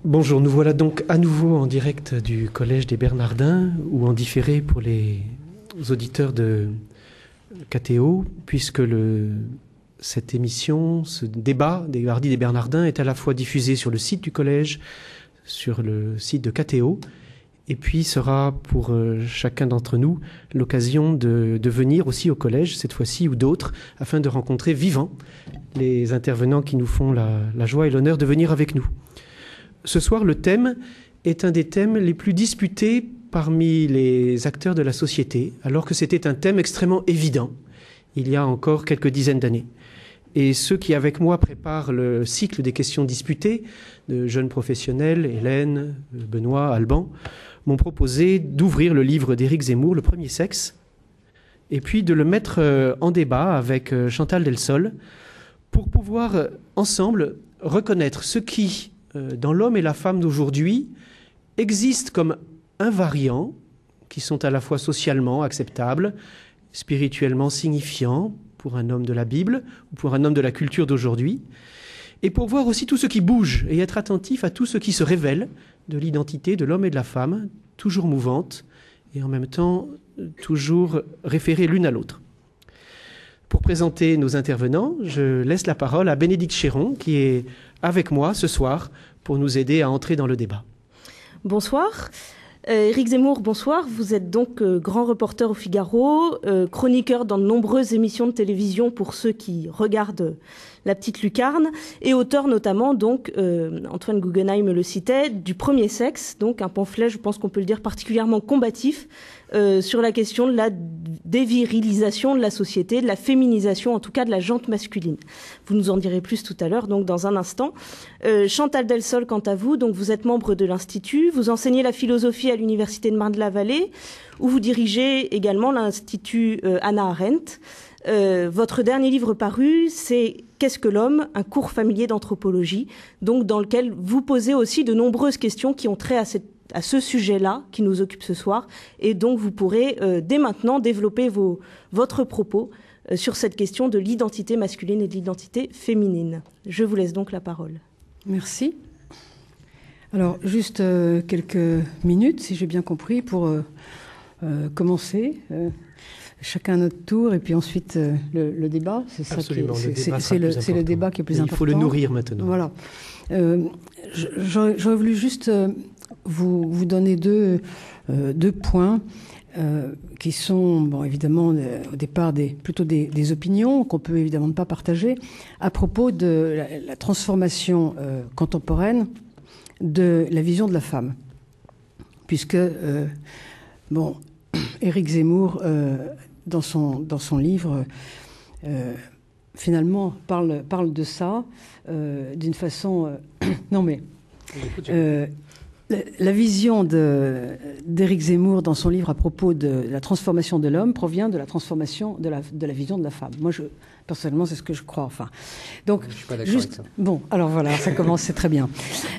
Bonjour, nous voilà donc à nouveau en direct du Collège des Bernardins ou en différé pour les auditeurs de KTO, puisque cette émission, ce débat des Mardis des Bernardins est à la fois diffusé sur le site du Collège, sur le site de KTO, et puis sera pour chacun d'entre nous l'occasion de venir aussi au Collège, cette fois-ci, ou d'autres, afin de rencontrer vivants les intervenants qui nous font la joie et l'honneur de venir avec nous. Ce soir, le thème est un des thèmes les plus disputés parmi les acteurs de la société, alors que c'était un thème extrêmement évident il y a encore quelques dizaines d'années. Et ceux qui, avec moi, préparent le cycle des questions disputées, de jeunes professionnels, Hélène, Benoît, Alban, m'ont proposé d'ouvrir le livre d'Éric Zemmour, Le Premier Sexe, et puis de le mettre en débat avec Chantal Delsol, pour pouvoir ensemble reconnaître ce qui, dans l'homme et la femme d'aujourd'hui, existent comme invariants, qui sont à la fois socialement acceptables, spirituellement signifiants pour un homme de la Bible ou pour un homme de la culture d'aujourd'hui, et pour voir aussi tout ce qui bouge et être attentif à tout ce qui se révèle de l'identité de l'homme et de la femme, toujours mouvante et en même temps toujours référée l'une à l'autre. Pour présenter nos intervenants, je laisse la parole à Bénédicte Chéron, qui est avec moi ce soir pour nous aider à entrer dans le débat. Bonsoir. Éric Zemmour, bonsoir. Vous êtes donc grand reporter au Figaro, chroniqueur dans de nombreuses émissions de télévision pour ceux qui regardent La Petite Lucarne, et auteur notamment, donc, Antoine Guggenheim le citait, du Premier Sexe, donc un pamphlet, je pense qu'on peut le dire, particulièrement combatif sur la question de la dévirilisation de la société, de la féminisation, en tout cas de la jante masculine. Vous nous en direz plus tout à l'heure, donc dans un instant. Chantal Delsol, quant à vous, donc vous êtes membre de l'Institut, vous enseignez la philosophie à l'Université de Marne-la-Vallée, où vous dirigez également l'Institut Hannah Arendt. Votre dernier livre paru, c'est Qu'est-ce que l'homme ? Un cours familier d'anthropologie, donc dans lequel vous posez aussi de nombreuses questions qui ont trait à ce sujet-là qui nous occupe ce soir, et donc vous pourrez dès maintenant développer votre propos sur cette question de l'identité masculine et de l'identité féminine. Je vous laisse donc la parole. Merci. Alors, juste quelques minutes, si j'ai bien compris, pour commencer. Chacun à notre tour, et puis ensuite le débat. C'est ça qui c'est le débat qui est plus important. Il faut le nourrir maintenant. Voilà. J'aurais voulu juste vous donner deux points qui sont, bon, évidemment, au départ plutôt des opinions qu'on peut évidemment ne pas partager, à propos de la transformation contemporaine de la vision de la femme. Puisque, bon, Éric Zemmour, dans son livre, finalement, parle de ça d'une façon... non, mais... La vision d'Éric Zemmour dans son livre à propos de la transformation de l'homme provient de la transformation de la vision de la femme. Moi, personnellement, c'est ce que je crois. Enfin, donc, je suis pas d'accord avec ça. Bon, alors voilà, ça commence, c'est très bien.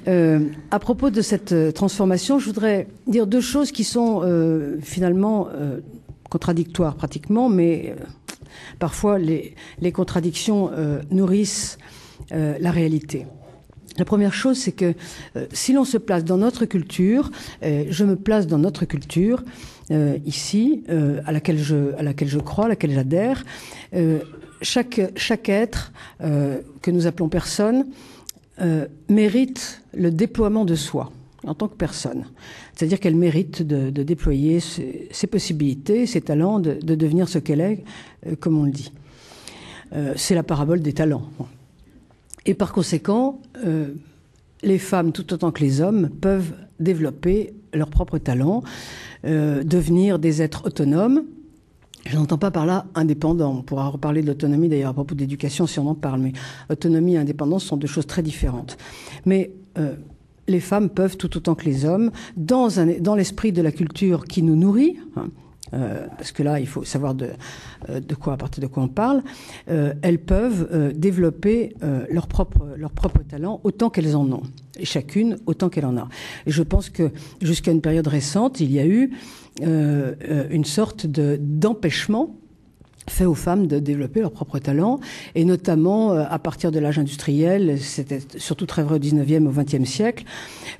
À propos de cette transformation, je voudrais dire deux choses qui sont finalement contradictoires pratiquement, mais parfois les contradictions nourrissent la réalité. La première chose, c'est que si l'on se place dans notre culture, je me place dans notre culture ici, à laquelle je crois, à laquelle j'adhère, chaque être que nous appelons personne mérite le déploiement de soi en tant que personne. C'est-à-dire qu'elle mérite de déployer ses possibilités, ses talents, de devenir ce qu'elle est, comme on le dit. C'est la parabole des talents. Bon. Et par conséquent, les femmes, tout autant que les hommes, peuvent développer leurs propres talents, devenir des êtres autonomes. Je n'entends pas par là indépendants. On pourra reparler de l'autonomie d'ailleurs à propos d'éducation si on en parle, mais autonomie et indépendance sont deux choses très différentes. Mais les femmes peuvent, tout autant que les hommes, dans l'esprit de la culture qui nous nourrit, hein, parce que là, il faut savoir à partir de quoi on parle, elles peuvent développer leur propre talent autant qu'elles en ont, et chacune autant qu'elle en a. Et je pense que jusqu'à une période récente, il y a eu une sorte d'empêchement fait aux femmes de développer leur propre talent, et notamment à partir de l'âge industriel, c'était surtout très vrai au 19e, au 20e siècle.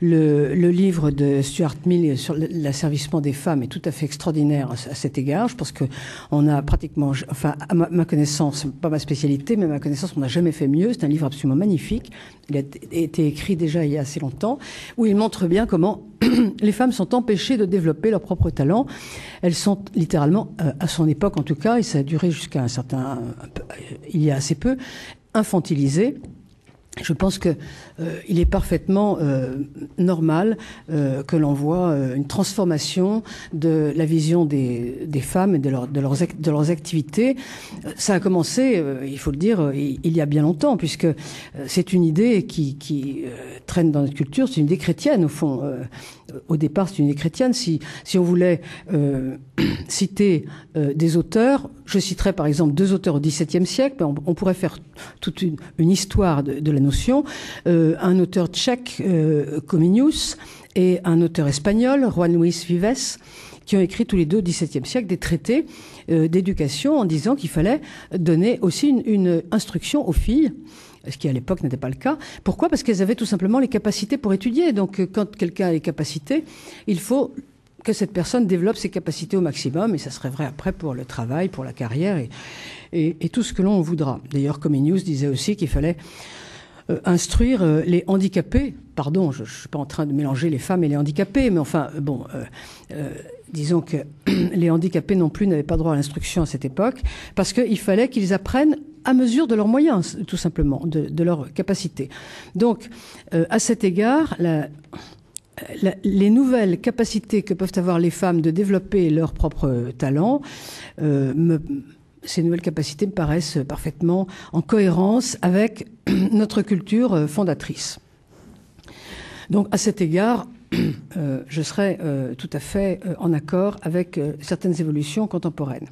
Le livre de Stuart Mill sur l'asservissement des femmes est tout à fait extraordinaire à cet égard. Je pense que on a pratiquement, enfin, à ma connaissance, pas ma spécialité, mais à ma connaissance, on n'a jamais fait mieux. C'est un livre absolument magnifique. Il a été écrit déjà il y a assez longtemps, où il montre bien comment les femmes sont empêchées de développer leur propre talent. Elles sont littéralement, à son époque en tout cas, et ça a duré jusqu'à il y a assez peu, infantilisées. Je pense que il est parfaitement normal que l'on voit une transformation de la vision des femmes et de leurs activités. Ça a commencé, il faut le dire, il y a bien longtemps, puisque c'est une idée qui traîne dans notre culture. C'est une idée chrétienne au fond. Au départ, c'est une idée chrétienne. Si on voulait citer des auteurs, je citerai par exemple 2 auteurs au XVIIe siècle, mais on pourrait faire toute une histoire de la notion. Un auteur tchèque, Comenius, et un auteur espagnol, Juan Luis Vives, qui ont écrit tous les deux au XVIIe siècle des traités d'éducation en disant qu'il fallait donner aussi une instruction aux filles, ce qui à l'époque n'était pas le cas. Pourquoi ? Parce qu'elles avaient tout simplement les capacités pour étudier. Donc quand quelqu'un a les capacités, il faut que cette personne développe ses capacités au maximum, et ça serait vrai après pour le travail, pour la carrière et tout ce que l'on voudra. D'ailleurs, Comenius disait aussi qu'il fallait instruire les handicapés. Pardon, je suis pas en train de mélanger les femmes et les handicapés, mais enfin, bon, disons que les handicapés non plus n'avaient pas droit à l'instruction à cette époque, parce qu'il fallait qu'ils apprennent à mesure de leurs moyens, tout simplement, de leurs capacités. Donc, à cet égard, les nouvelles capacités que peuvent avoir les femmes de développer leur propre talent, ces nouvelles capacités me paraissent parfaitement en cohérence avec notre culture fondatrice. Donc, à cet égard, je serais tout à fait en accord avec certaines évolutions contemporaines.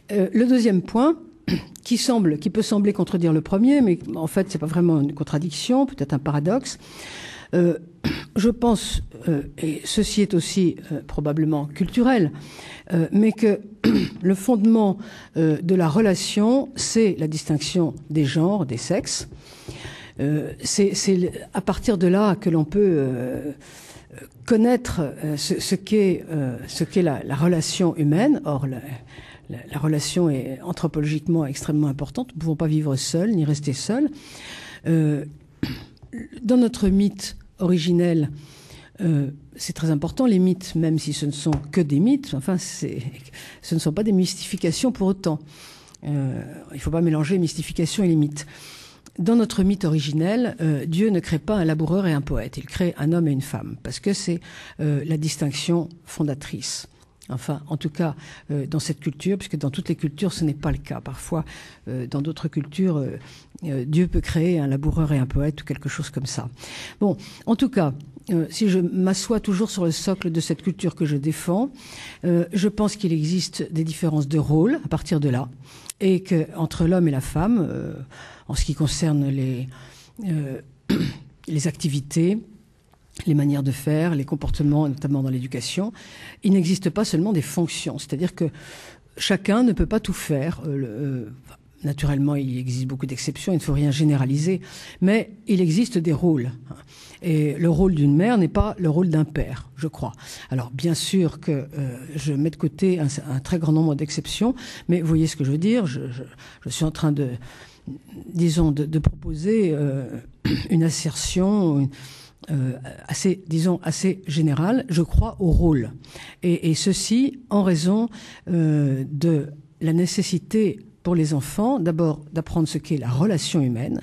Le deuxième point, qui peut sembler contredire le premier, mais en fait, c'est pas vraiment une contradiction, peut-être un paradoxe. Je pense, et ceci est aussi probablement culturel, mais que le fondement de la relation, c'est la distinction des genres, des sexes. C'est à partir de là que l'on peut connaître ce qu'est la relation humaine. Or, la relation est anthropologiquement extrêmement importante. Nous ne pouvons pas vivre seuls, ni rester seuls. Dans notre mythe originel, c'est très important, les mythes, même si ce ne sont que des mythes, enfin, ce ne sont pas des mystifications pour autant. Il ne faut pas mélanger mystification et les mythes. Dans notre mythe originel, Dieu ne crée pas un laboureur et un poète, il crée un homme et une femme, parce que c'est la distinction fondatrice. Enfin, en tout cas, dans cette culture, puisque dans toutes les cultures, ce n'est pas le cas. Parfois, dans d'autres cultures, Dieu peut créer un laboureur et un poète ou quelque chose comme ça. Bon, en tout cas, si je m'assois toujours sur le socle de cette culture que je défends, je pense qu'il existe des différences de rôle à partir de là, et qu'entre l'homme et la femme, en ce qui concerne les activités, les manières de faire, les comportements, notamment dans l'éducation, il n'existe pas seulement des fonctions. C'est-à-dire que chacun ne peut pas tout faire. Naturellement, il existe beaucoup d'exceptions, il ne faut rien généraliser, mais il existe des rôles. Et le rôle d'une mère n'est pas le rôle d'un père, je crois. Alors, bien sûr que je mets de côté un très grand nombre d'exceptions, mais vous voyez ce que je veux dire. Je suis en train de proposer une assertion assez générale. Je crois au rôle. Et ceci en raison de la nécessité pour les enfants, d'abord d'apprendre ce qu'est la relation humaine,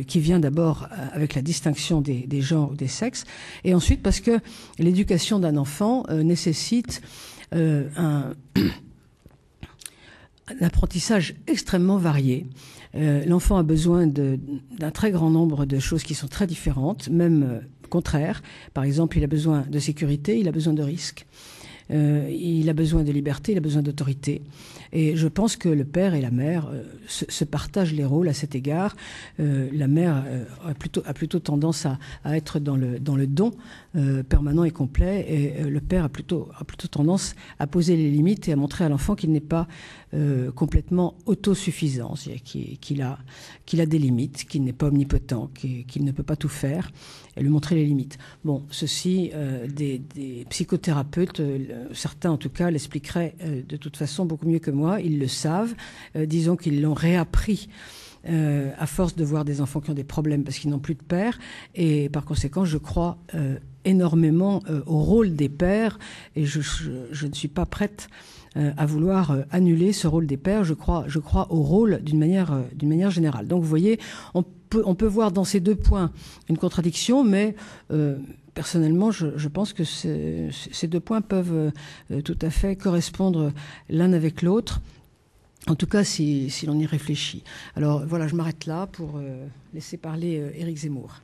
qui vient d'abord avec la distinction des genres ou des sexes, et ensuite parce que l'éducation d'un enfant nécessite un apprentissage extrêmement varié. L'enfant a besoin d'un très grand nombre de choses qui sont très différentes, même contraires. Par exemple, il a besoin de sécurité, il a besoin de risque. Il a besoin de liberté, il a besoin d'autorité. Et je pense que le père et la mère se partagent les rôles à cet égard. La mère a plutôt tendance à être dans le don permanent et complet, et le père a plutôt tendance à poser les limites et à montrer à l'enfant qu'il n'est pas complètement autosuffisant, c'est-à-dire qu'il a des limites, qu'il n'est pas omnipotent, qu'il ne peut pas tout faire, et lui montrer les limites. Bon, ceci, des psychothérapeutes, certains en tout cas, l'expliqueraient de toute façon beaucoup mieux que moi, ils le savent, disons qu'ils l'ont réappris à force de voir des enfants qui ont des problèmes parce qu'ils n'ont plus de père, et par conséquent, je crois énormément au rôle des pères, et je ne suis pas prête à vouloir annuler ce rôle des pères. Je crois au rôle d'une manière générale. Donc vous voyez, on peut voir dans ces deux points une contradiction, mais personnellement, je pense que ces deux points peuvent tout à fait correspondre l'un avec l'autre. En tout cas, si l'on y réfléchit. Alors voilà, je m'arrête là pour laisser parler Éric Zemmour.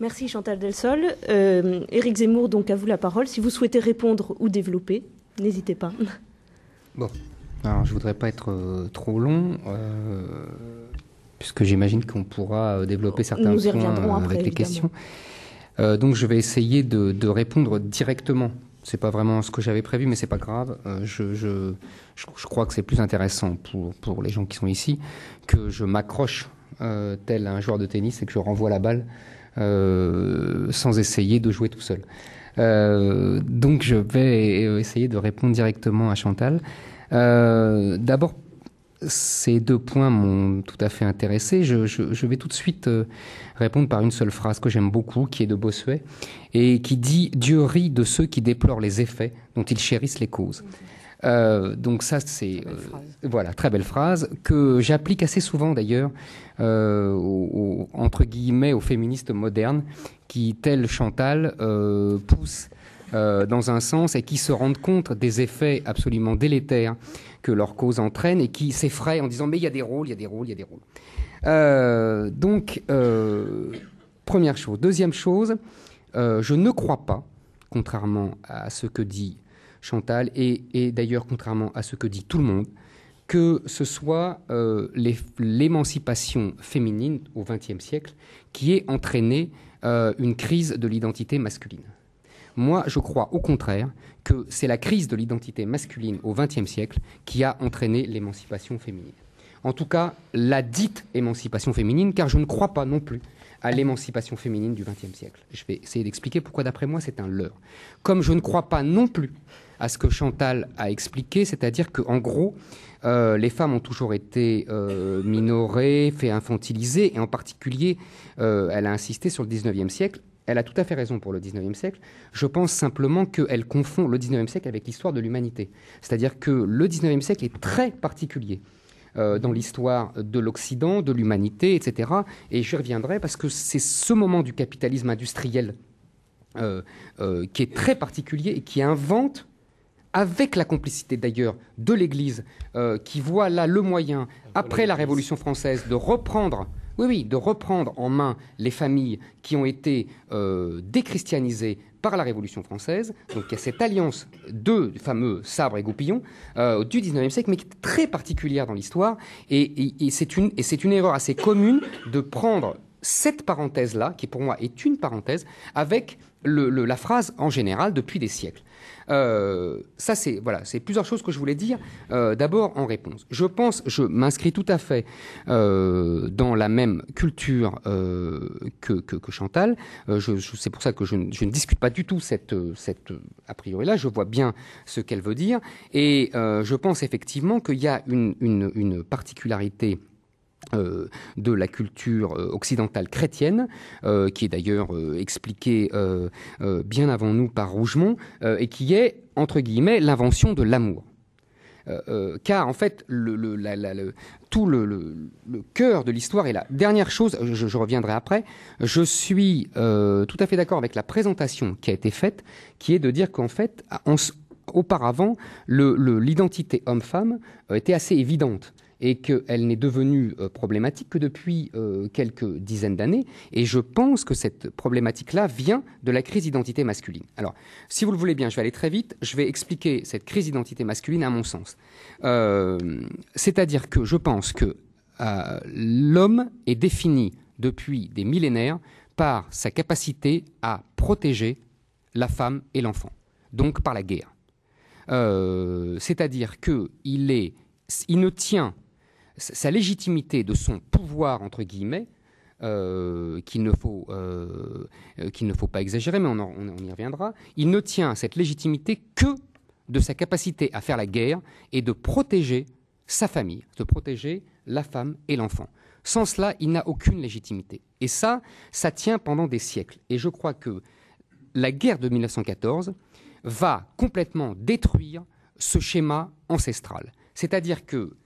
Merci Chantal Delsol. Éric Zemmour, donc à vous la parole. Si vous souhaitez répondre ou développer, n'hésitez pas. Bon, alors je ne voudrais pas être trop long, puisque j'imagine qu'on pourra développer certains points après, avec les questions. Donc je vais essayer de répondre directement. C'est pas vraiment ce que j'avais prévu, mais c'est pas grave. Je crois que c'est plus intéressant pour les gens qui sont ici que je m'accroche tel un joueur de tennis et que je renvoie la balle sans essayer de jouer tout seul. Donc je vais essayer de répondre directement à Chantal. D'abord, ces deux points m'ont tout à fait intéressé. Je vais tout de suite répondre par une seule phrase que j'aime beaucoup, qui est de Bossuet, et qui dit « Dieu rit de ceux qui déplorent les effets dont ils chérissent les causes ». Donc ça, c'est voilà, très belle phrase que j'applique assez souvent d'ailleurs entre guillemets aux féministes modernes qui, telles Chantal, poussent dans un sens et qui se rendent compte des effets absolument délétères que leur cause entraîne et qui s'effraient en disant mais il y a des rôles, il y a des rôles, il y a des rôles. Donc première chose. Deuxième chose, je ne crois pas, contrairement à ce que dit Chantal, et d'ailleurs contrairement à ce que dit tout le monde, que ce soit l'émancipation féminine au XXe siècle qui ait entraîné une crise de l'identité masculine. Moi, je crois au contraire que c'est la crise de l'identité masculine au XXe siècle qui a entraîné l'émancipation féminine. En tout cas, la dite émancipation féminine, car je ne crois pas non plus à l'émancipation féminine du XXe siècle. Je vais essayer d'expliquer pourquoi, d'après moi, c'est un leurre. Comme je ne crois pas non plus à ce que Chantal a expliqué, c'est-à-dire qu'en gros, les femmes ont toujours été minorées, fait infantiliser, et en particulier, elle a insisté sur le XIXe siècle. Elle a tout à fait raison pour le XIXe siècle. Je pense simplement qu'elle confond le XIXe siècle avec l'histoire de l'humanité. C'est-à-dire que le XIXe siècle est très particulier dans l'histoire de l'Occident, de l'humanité, etc. Et j'y reviendrai parce que c'est ce moment du capitalisme industriel qui est très particulier et qui invente, avec la complicité d'ailleurs de l'Église, qui voit là le moyen, après la Révolution française, de reprendre en main les familles qui ont été déchristianisées par la Révolution française. Donc il y a cette alliance de fameux Sabre et Goupillon du XIXe siècle, mais qui est très particulière dans l'histoire. Et c'est une erreur assez commune de prendre cette parenthèse-là, qui pour moi est une parenthèse, avec la phrase en général depuis des siècles. Ça, c'est plusieurs choses que je voulais dire. D'abord, en réponse. Je m'inscris tout à fait dans la même culture que Chantal. C'est pour ça que je ne discute pas du tout cette a priori-là. Je vois bien ce qu'elle veut dire. Et je pense effectivement qu'il y a une particularité de la culture occidentale chrétienne, qui est d'ailleurs expliquée bien avant nous par Rougemont, et qui est, entre guillemets, l'invention de l'amour. Car en fait, tout le cœur de l'histoire, et la dernière chose, je reviendrai après, je suis tout à fait d'accord avec la présentation qui a été faite, qui est de dire qu'en fait, auparavant, l'identité homme-femme était assez évidente, et qu'elle n'est devenue problématique que depuis quelques dizaines d'années. Et je pense que cette problématique-là vient de la crise d'identité masculine. Alors, si vous le voulez bien, je vais aller très vite. Je vais expliquer cette crise d'identité masculine à mon sens. C'est-à-dire que je pense que l'homme est défini depuis des millénaires par sa capacité à protéger la femme et l'enfant, donc par la guerre. C'est-à-dire qu'il est il ne tient sa légitimité de son pouvoir, entre guillemets, qu'il ne faut pas exagérer, mais on y reviendra, il ne tient cette légitimité que de sa capacité à faire la guerre et de protéger sa famille, de protéger la femme et l'enfant. Sans cela, il n'a aucune légitimité. Et ça tient pendant des siècles. Et je crois que la guerre de 1914 va complètement détruire ce schéma ancestral. C'est-à-dire que,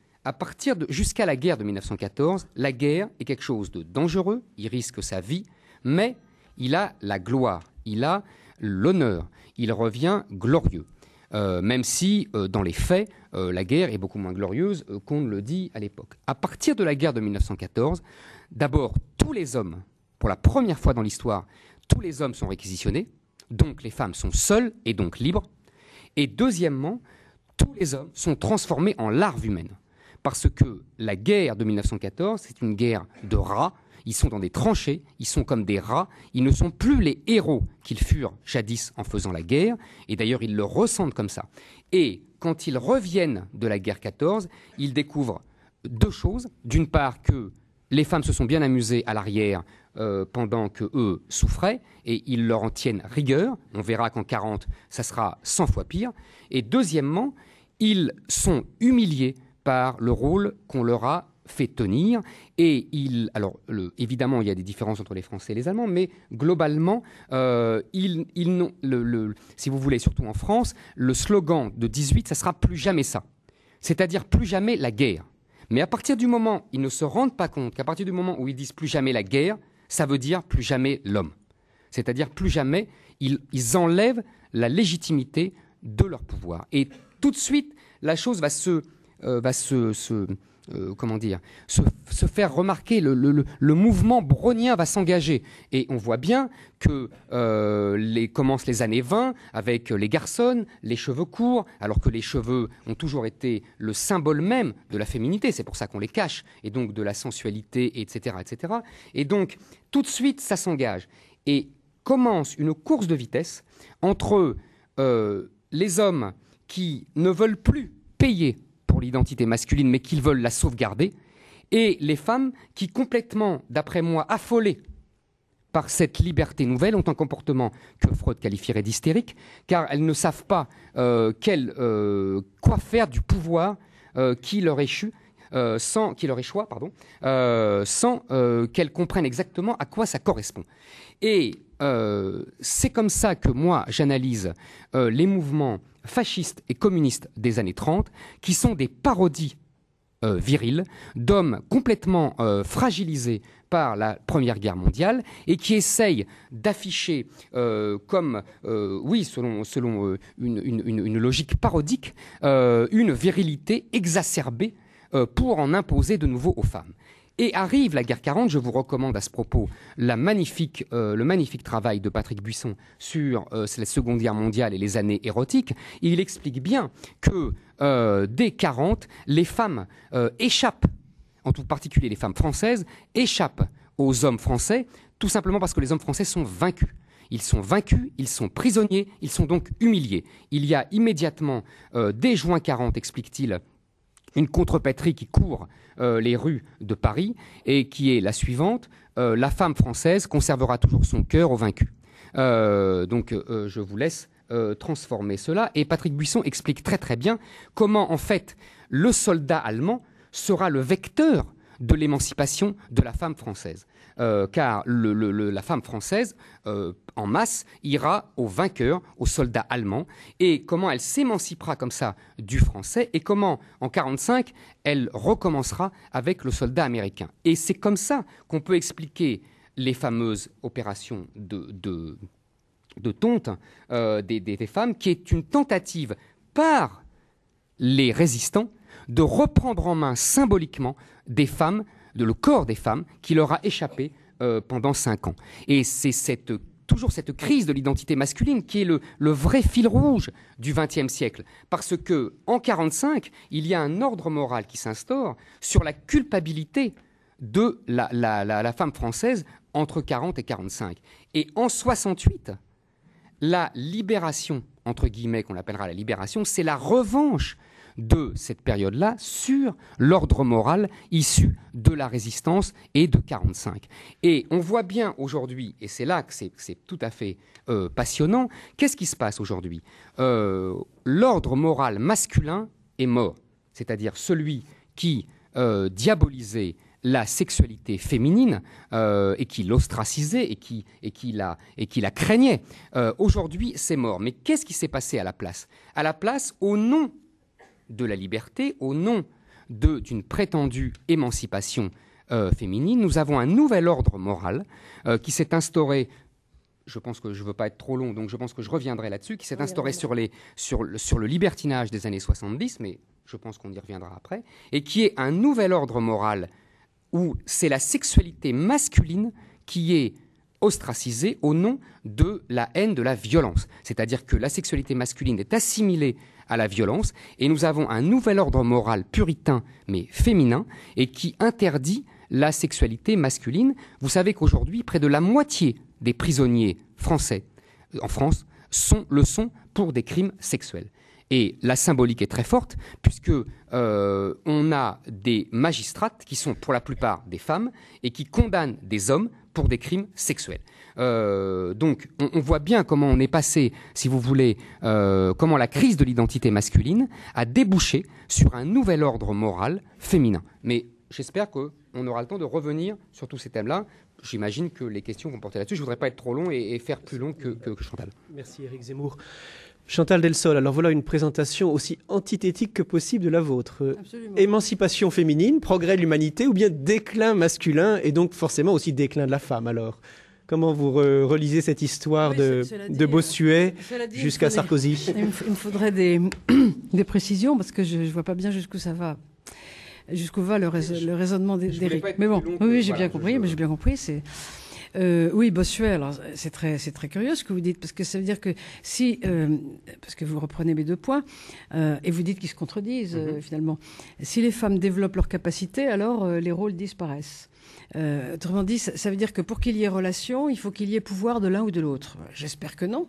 jusqu'à la guerre de 1914, la guerre est quelque chose de dangereux, il risque sa vie, mais il a la gloire, il a l'honneur, il revient glorieux. Même si, dans les faits, la guerre est beaucoup moins glorieuse qu'on ne le dit à l'époque. À partir de la guerre de 1914, d'abord, tous les hommes, pour la première fois dans l'histoire, tous les hommes sont réquisitionnés, donc les femmes sont seules et donc libres. Et deuxièmement, tous les hommes sont transformés en larves humaines. Parce que la guerre de 1914, c'est une guerre de rats. Ils sont dans des tranchées, ils sont comme des rats. Ils ne sont plus les héros qu'ils furent jadis en faisant la guerre. Et d'ailleurs, ils le ressentent comme ça. Et quand ils reviennent de la guerre 14, ils découvrent deux choses. D'une part, que les femmes se sont bien amusées à l'arrière pendant qu'eux souffraient, et ils leur en tiennent rigueur. On verra qu'en 40, ça sera 100 fois pire. Et deuxièmement, ils sont humiliés par le rôle qu'on leur a fait tenir. Et évidemment, il y a des différences entre les Français et les Allemands, mais globalement, si vous voulez, surtout en France, le slogan de 18, ça sera plus jamais ça. C'est-à-dire plus jamais la guerre. Mais à partir du moment où ils ne se rendent pas compte qu'à partir du moment où ils disent plus jamais la guerre, ça veut dire plus jamais l'homme. C'est-à-dire plus jamais, ils enlèvent la légitimité de leur pouvoir. Et tout de suite, la chose va se faire remarquer, le mouvement brownien va s'engager. Et on voit bien que commencent les années 20 avec les garçons, les cheveux courts, alors que les cheveux ont toujours été le symbole même de la féminité, c'est pour ça qu'on les cache, et donc de la sensualité, etc., etc. Et donc, tout de suite, ça s'engage. Et commence une course de vitesse entre les hommes qui ne veulent plus payer pour l'identité masculine, mais qu'ils veulent la sauvegarder, et les femmes qui, complètement, d'après moi, affolées par cette liberté nouvelle, ont un comportement que Freud qualifierait d'hystérique, car elles ne savent pas quoi faire du pouvoir qui leur échoit, sans qu'elles comprennent exactement à quoi ça correspond. Et c'est comme ça que moi, j'analyse les mouvements fascistes et communistes des années 30, qui sont des parodies viriles d'hommes complètement fragilisés par la Première Guerre mondiale et qui essayent d'afficher selon une logique parodique, une virilité exacerbée pour en imposer de nouveau aux femmes. Et arrive la guerre 40, je vous recommande à ce propos le magnifique travail de Patrick Buisson sur la Seconde Guerre mondiale et les années érotiques. Et il explique bien que dès 40, les femmes échappent, en tout particulier les femmes françaises, échappent aux hommes français, tout simplement parce que les hommes français sont vaincus. Ils sont vaincus, ils sont prisonniers, ils sont donc humiliés. Il y a immédiatement, dès juin 40, explique-t-il, une contrepétrie qui court les rues de Paris et qui est la suivante: la femme française conservera toujours son cœur aux vaincus. Je vous laisse transformer cela. Et Patrick Buisson explique très très bien comment en fait le soldat allemand sera le vecteur de l'émancipation de la femme française. Car la femme française, en masse, ira aux vainqueurs, aux soldats allemands, et comment elle s'émancipera comme ça du français, et comment, en 1945, elle recommencera avec le soldat américain. Et c'est comme ça qu'on peut expliquer les fameuses opérations de tonte des femmes, qui est une tentative par les résistants de reprendre en main symboliquement des femmes, le corps des femmes qui leur a échappé pendant 5 ans. Et c'est toujours cette crise de l'identité masculine qui est le vrai fil rouge du XXe siècle. Parce que en 1945, il y a un ordre moral qui s'instaure sur la culpabilité de la femme française entre 40 et 45. Et en 1968, la libération, entre guillemets, qu'on appellera la libération, c'est la revanche de cette période-là sur l'ordre moral issu de la résistance et de 1945. Et on voit bien aujourd'hui, et c'est là que c'est tout à fait passionnant, qu'est-ce qui se passe aujourd'hui? L'ordre moral masculin est mort, c'est-à-dire celui qui diabolisait la sexualité féminine et qui l'ostracisait et qui la craignait. Aujourd'hui, c'est mort. Mais qu'est-ce qui s'est passé à la place? À la place, au nom de la liberté, au nom d'une prétendue émancipation féminine, nous avons un nouvel ordre moral qui s'est instauré. Je pense que je ne veux pas être trop long, donc je pense que je reviendrai là-dessus, qui s'est instauré sur le libertinage des années 70, mais je pense qu'on y reviendra après, et qui est un nouvel ordre moral où c'est la sexualité masculine qui est ostracisée au nom de la haine, de la violence. C'est-à-dire que la sexualité masculine est assimilée à la violence, et nous avons un nouvel ordre moral puritain, mais féminin, et qui interdit la sexualité masculine. Vous savez qu'aujourd'hui, près de la moitié des prisonniers français en France le sont pour des crimes sexuels. Et la symbolique est très forte, puisque on a des magistrates qui sont pour la plupart des femmes et qui condamnent des hommes pour des crimes sexuels. Donc on voit bien comment on est passé, si vous voulez, comment la crise de l'identité masculine a débouché sur un nouvel ordre moral féminin. Mais j'espère qu'on aura le temps de revenir sur tous ces thèmes-là. J'imagine que les questions vont porter là-dessus. Je ne voudrais pas être trop long et faire plus long que Chantal. Merci Éric Zemmour. Chantal Delsol, alors voilà une présentation aussi antithétique que possible de la vôtre. Absolument. Émancipation féminine, progrès de l'humanité ou bien déclin masculin et donc forcément aussi déclin de la femme. Alors, comment vous relisez cette histoire de Bossuet jusqu'à Sarkozy? Il me faudrait des précisions parce que je ne vois pas bien jusqu'où ça va. Jusqu'où va le raisonnement d'Éric. Mais bon, oui, j'ai bien compris. Mais j'ai bien compris. Oui, Bossuet, alors c'est très curieux ce que vous dites, parce que ça veut dire que si, parce que vous reprenez mes deux points, et vous dites qu'ils se contredisent finalement, si les femmes développent leurs capacités, alors les rôles disparaissent. Autrement dit, ça veut dire que pour qu'il y ait relation, il faut qu'il y ait pouvoir de l'un ou de l'autre. J'espère que non.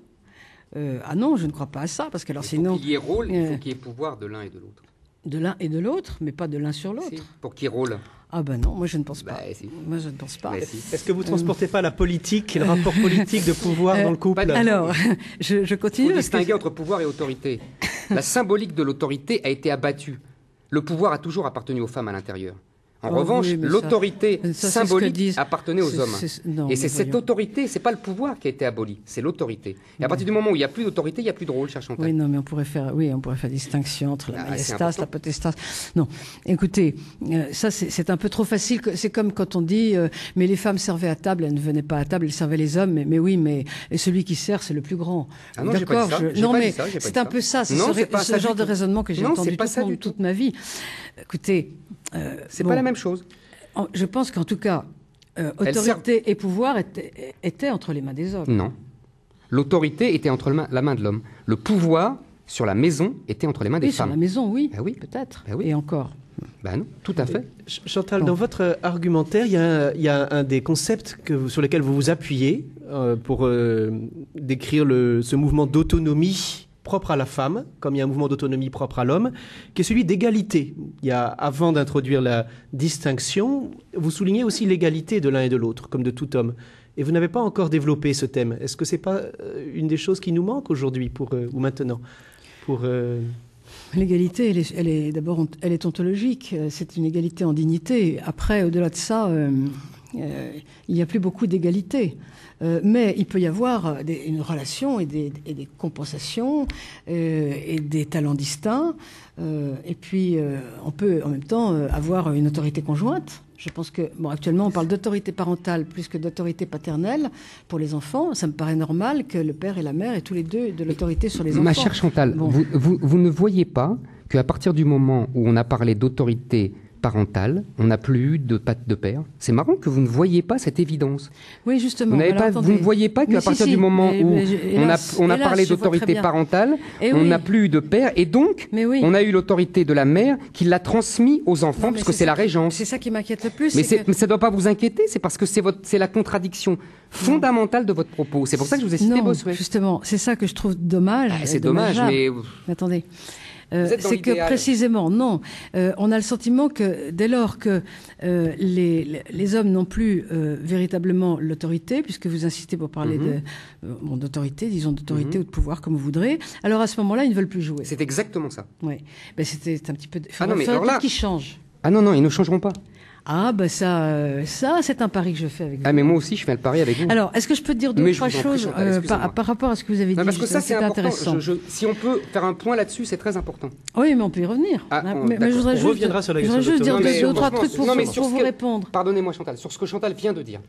Ah non, je ne crois pas à ça, parce que alors sinon... Pour qu'il y ait rôle, il faut qu'il y ait pouvoir de l'un et de l'autre. De l'un et de l'autre, mais pas de l'un sur l'autre. Si, pour qu'il y ait rôle. Ah ben non, moi je ne pense pas. Si. Moi je ne pense pas. Si. Est-ce que vous ne transportez pas la politique, le rapport politique de pouvoir dans le couple? Alors, je continue. Il faut distinguer entre pouvoir et autorité. La symbolique de l'autorité a été abattue. Le pouvoir a toujours appartenu aux femmes à l'intérieur. En revanche, oui, l'autorité ça, symbolique appartenait aux hommes. Non, et c'est cette autorité, c'est pas le pouvoir qui a été aboli, c'est l'autorité. Et à partir du moment où il n'y a plus d'autorité, il n'y a plus de rôle, cher Chantal. Oui, non, mais on pourrait faire distinction entre la majestas, la potestas. Non, écoutez, ça c'est un peu trop facile. C'est comme quand on dit, mais les femmes servaient à table, elles ne venaient pas à table, elles servaient les hommes. Mais oui, mais et celui qui sert, c'est le plus grand. Ah non, d'accord. Non, mais c'est un peu ça. C'est ce genre de raisonnement que j'ai entendu toute ma vie. Écoutez, c'est pas la même chose. Je pense qu'en tout cas, autorité et pouvoir étaient entre les mains des hommes. Non. L'autorité était entre la main de l'homme. Le pouvoir sur la maison était entre les mains des femmes. Sur la maison, oui. Ben oui. Peut-être. Ben oui. Et encore. Ben non, tout à fait. Chantal, dans votre argumentaire, il y a un des concepts sur lesquels vous vous appuyez pour décrire ce mouvement d'autonomie propre à la femme, comme il y a un mouvement d'autonomie propre à l'homme, qui est celui d'égalité. Avant d'introduire la distinction, vous soulignez aussi l'égalité de l'un et de l'autre, comme de tout homme. Et vous n'avez pas encore développé ce thème. Est-ce que ce n'est pas une des choses qui nous manque aujourd'hui ou maintenant L'égalité, elle est ontologique. C'est une égalité en dignité. Après, au-delà de ça, il n'y a plus beaucoup d'égalité. Mais il peut y avoir une relation et des compensations et des talents distincts. Et puis, on peut en même temps avoir une autorité conjointe. Je pense que, actuellement, on parle d'autorité parentale plus que d'autorité paternelle pour les enfants. Ça me paraît normal que le père et la mère aient tous les deux de l'autorité sur les enfants. Ma chère Chantal, vous ne voyez pas qu'à partir du moment où on a parlé d'autorité parentale, on n'a plus eu de père. C'est marrant que vous ne voyez pas cette évidence. Oui, justement. Vous ne voyez pas qu'à partir du moment où on a parlé d'autorité parentale, on n'a plus eu de père, et donc on a eu l'autorité de la mère qui l'a transmis aux enfants, puisque c'est la régence. C'est ça qui m'inquiète le plus. Mais ça ne doit pas vous inquiéter, c'est parce que c'est la contradiction fondamentale de votre propos. C'est pour ça que je vous ai cité Bossuet. Justement, c'est ça que je trouve dommage. C'est dommage, mais... Attendez. C'est que précisément, non. On a le sentiment que dès lors que les hommes n'ont plus véritablement l'autorité, puisque vous insistez pour parler d'autorité, disons d'autorité ou de pouvoir, comme vous voudrez, alors à ce moment-là, ils ne veulent plus jouer. C'est exactement ça. Oui. Ben, c'est un petit peu... Ah non, mais alors là... qu'ils changent. Ah non, ils ne changeront pas. Ah, ben ça c'est un pari que je fais avec vous. Ah, mais moi aussi, je fais le pari avec vous. Alors, est-ce que je peux te dire deux, trois choses par rapport à ce que vous avez dit? Parce que ça, c'est intéressant. Si on peut faire un point là-dessus, c'est très important. Oui, mais on peut y revenir. Mais je voudrais juste dire deux ou trois trucs pour vous répondre. Pardonnez-moi, Chantal, sur ce que Chantal vient de dire.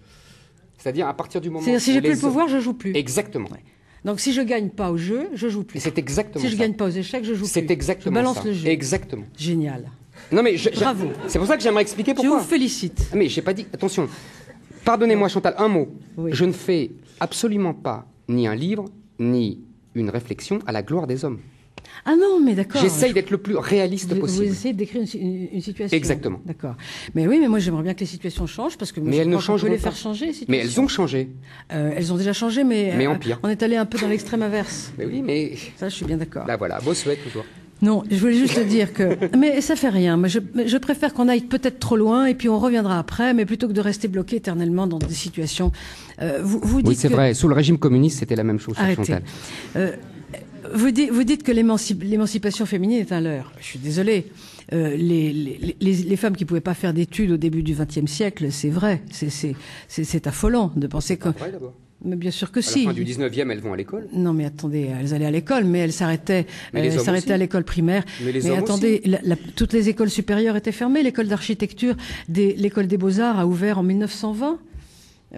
C'est-à-dire, à partir du moment où... Si j'ai plus le pouvoir, je joue plus. Exactement. Ouais. Donc, si je gagne pas au jeu, je joue plus. Et c'est exactement ça. Si je gagne pas aux échecs, je joue plus. C'est exactement ça. Je balance le jeu. Exactement. Génial. Non mais bravo. C'est pour ça que j'aimerais expliquer pourquoi. Je vous félicite. Mais j'ai pas dit. Attention. Pardonnez-moi, Chantal, un mot. Oui. Je ne fais absolument pas ni un livre ni une réflexion à la gloire des hommes. Ah non, mais d'accord. J'essaye d'être le plus réaliste possible. Vous essayez de décrire une situation. Exactement. D'accord. Mais oui, mais moi j'aimerais bien que les situations changent parce que mais elles ne changeront pas. On peut les pas. faire changer. Les mais elles ont changé. Elles ont déjà changé, mais en pire. On est allé un peu dans l'extrême inverse. Mais oui, mais ça, je suis bien d'accord. Là voilà, beau souhait toujours. Non, je voulais juste dire que... Mais ça fait rien. Mais je préfère qu'on aille peut-être trop loin et puis on reviendra après, mais plutôt que de rester bloqué éternellement dans des situations... vous dites oui, c'est vrai. Sous le régime communiste, c'était la même chose, Chantal. Vous dites que l'émancipation féminine est un leurre. Je suis désolée. Les femmes qui ne pouvaient pas faire d'études au début du XXe siècle, c'est vrai. C'est affolant de penser que... C'est vrai, d'abord. Mais bien sûr que si. À la fin du 19e, elles vont à l'école. Non, mais attendez, elles allaient à l'école, mais elles s'arrêtaient à l'école primaire. Mais attendez, toutes les écoles supérieures étaient fermées. L'école d'architecture, l'école des Beaux-Arts a ouvert en 1920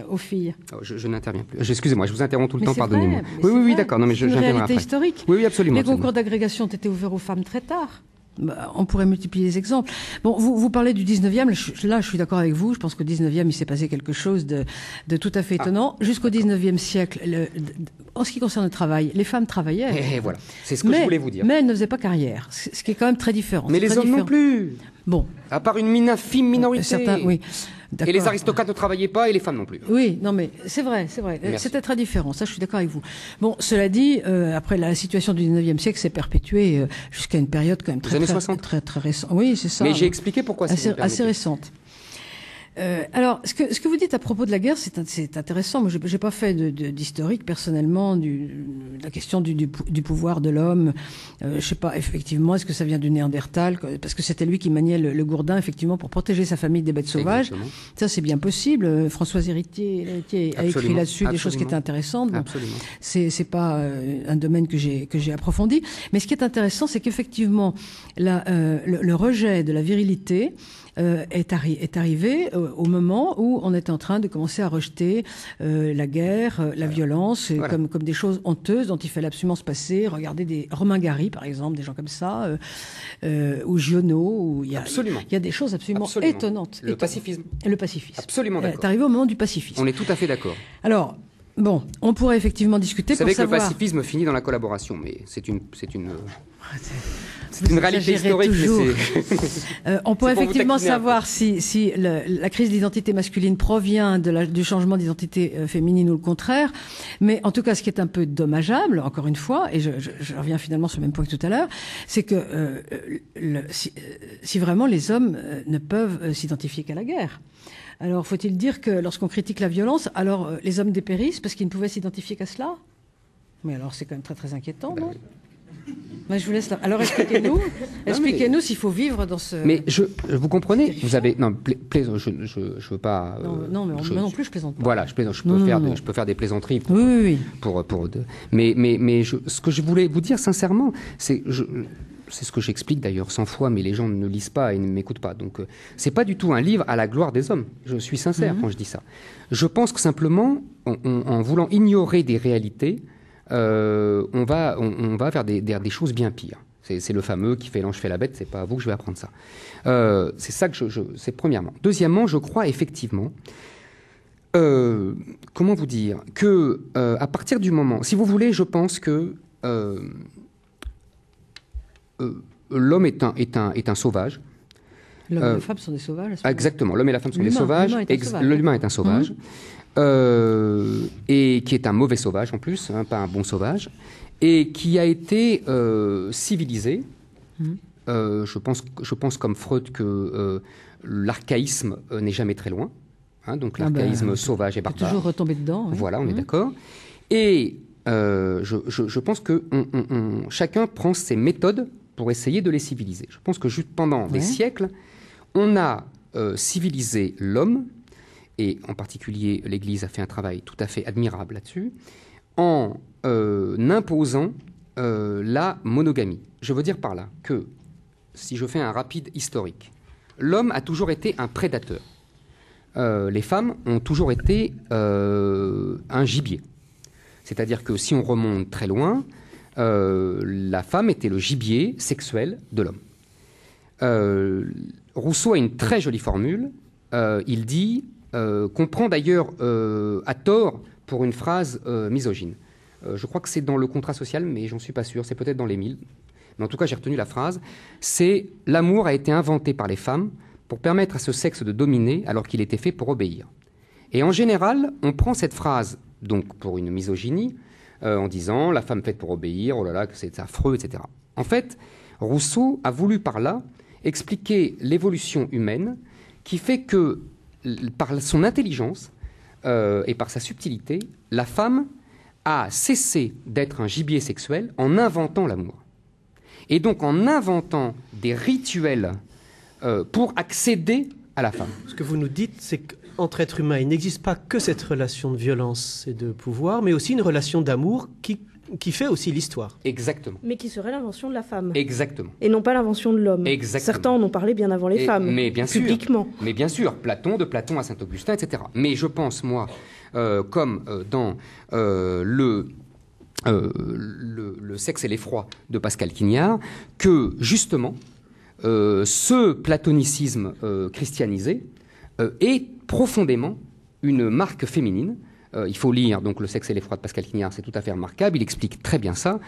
aux filles. Oh, je n'interviens plus. Excusez-moi, je vous interromps tout le temps, c'est pardonnez-moi. Vrai, Oui, d'accord. Non, mais c'est une réalité historique. Oui, absolument. Les concours d'agrégation ont été ouverts aux femmes très tard. On pourrait multiplier les exemples. Bon, vous parlez du 19e, là je suis d'accord avec vous, je pense qu'au 19e il s'est passé quelque chose de tout à fait étonnant. Jusqu'au 19e siècle, en ce qui concerne le travail, les femmes travaillaient. Et voilà, c'est ce que je voulais vous dire. Mais elles ne faisaient pas carrière, ce qui est quand même très différent. Mais les hommes non plus. Bon. À part une infime minorité. Certains, oui. Et les aristocrates ne travaillaient pas et les femmes non plus. Oui, non mais c'est vrai. C'était très différent, ça je suis d'accord avec vous. Bon, cela dit, après la situation du 19e siècle s'est perpétuée jusqu'à une période quand même très récente. Oui, c'est ça. Mais j'ai expliqué pourquoi c'est assez récente. Alors, ce que vous dites à propos de la guerre, c'est intéressant. Moi, j'ai pas fait d'historique personnellement de la question du pouvoir de l'homme. Je sais pas, effectivement, est-ce que ça vient du Néandertal? Parce que c'était lui qui maniait le gourdin, effectivement, pour protéger sa famille des bêtes sauvages. Exactement. Ça, c'est bien possible. Françoise Héritier a écrit là-dessus des choses qui étaient intéressantes. Bon, c'est pas un domaine que j'ai approfondi. Mais ce qui est intéressant, c'est qu'effectivement, le rejet de la virilité est arrivé au moment où on était en train de commencer à rejeter la guerre, la violence, comme des choses honteuses dont il fallait absolument se passer. Regardez des Romain Gary, par exemple, des gens comme ça, ou Giono, où il y a des choses absolument étonnantes. Le pacifisme. Le pacifisme. Absolument d'accord. C'est arrivé au moment du pacifisme. On est tout à fait d'accord. Alors, bon, on pourrait effectivement discuter pour savoir... Vous savez que le pacifisme finit dans la collaboration, mais c'est une réalité historique. On pourrait effectivement savoir si la crise d'identité masculine provient du changement d'identité féminine ou le contraire. Mais en tout cas, ce qui est un peu dommageable, encore une fois, et je reviens finalement sur le même point que tout à l'heure, c'est que si vraiment les hommes ne peuvent s'identifier qu'à la guerre. Alors, faut-il dire que lorsqu'on critique la violence, alors les hommes dépérissent parce qu'ils ne pouvaient s'identifier qu'à cela? Mais alors, c'est quand même très très inquiétant, non? Mais je vous laisse là. Alors expliquez-nous s'il faut vivre dans ce... Mais vous comprenez, vous avez... Non, je veux pas... non, mais moi non plus, je plaisante pas. Voilà, je plaisante. Je peux faire des plaisanteries pour... Oui. Mais ce que je voulais vous dire sincèrement, c'est ce que j'explique d'ailleurs 100 fois, mais les gens ne lisent pas et ne m'écoutent pas. Donc, c'est pas du tout un livre à la gloire des hommes. Je suis sincère quand je dis ça. Je pense que simplement, en voulant ignorer des réalités, on va vers des choses bien pires. C'est le fameux qui fait l'ange fait la bête. C'est pas à vous que je vais apprendre ça. C'est ça que c'est premièrement. Deuxièmement, je crois effectivement, comment vous dire, que à partir du moment, si vous voulez, je pense que l'homme est un sauvage. L'homme et la femme sont des sauvages. Exactement. L'homme et la femme sont des sauvages. L'humain est un sauvage. Et qui est un mauvais sauvage en plus, pas un bon sauvage, et qui a été civilisé Je pense comme Freud que l'archaïsme n'est jamais très loin. Hein, donc l'archaïsme sauvage et barbare. Toujours retomber dedans. Oui. Voilà, on est d'accord. Et je pense que chacun prend ses méthodes pour essayer de les civiliser. Je pense que juste pendant des siècles, on a civilisé l'homme, et en particulier l'Église a fait un travail tout à fait admirable là-dessus, en imposant la monogamie. Je veux dire par là que, si je fais un rapide historique, l'homme a toujours été un prédateur. Les femmes ont toujours été un gibier. C'est-à-dire que si on remonte très loin, la femme était le gibier sexuel de l'homme. Rousseau a une très jolie formule. Il dit, qu'on prend d'ailleurs à tort pour une phrase misogyne. Je crois que c'est dans le contrat social, mais j'en suis pas sûr. C'est peut-être dans l'Émile. Mais en tout cas, j'ai retenu la phrase. C'est « L'amour a été inventé par les femmes pour permettre à ce sexe de dominer alors qu'il était fait pour obéir. » Et en général, on prend cette phrase donc pour une misogynie en disant « La femme faite pour obéir, oh là là, que c'est affreux, etc. » En fait, Rousseau a voulu par là expliquer l'évolution humaine qui fait que, par son intelligence et par sa subtilité, la femme a cessé d'être un gibier sexuel en inventant l'amour. Et donc en inventant des rituels pour accéder à la femme. Ce que vous nous dites, c'est qu'entre êtres humains, il n'existe pas que cette relation de violence et de pouvoir, mais aussi une relation d'amour qui fait aussi l'histoire. Exactement. Mais qui serait l'invention de la femme. Exactement. Et non pas l'invention de l'homme. Exactement. Certains en ont parlé bien avant les femmes, mais bien publiquement. Sûr, mais bien sûr, de Platon à Saint-Augustin, etc. Mais je pense, moi, comme dans le sexe et l'effroi de Pascal Quignard, que justement, ce platonicisme christianisé est profondément une marque féminine. Il faut lire donc Le sexe et l'effroi de Pascal Quignard, c'est tout à fait remarquable, il explique très bien ça.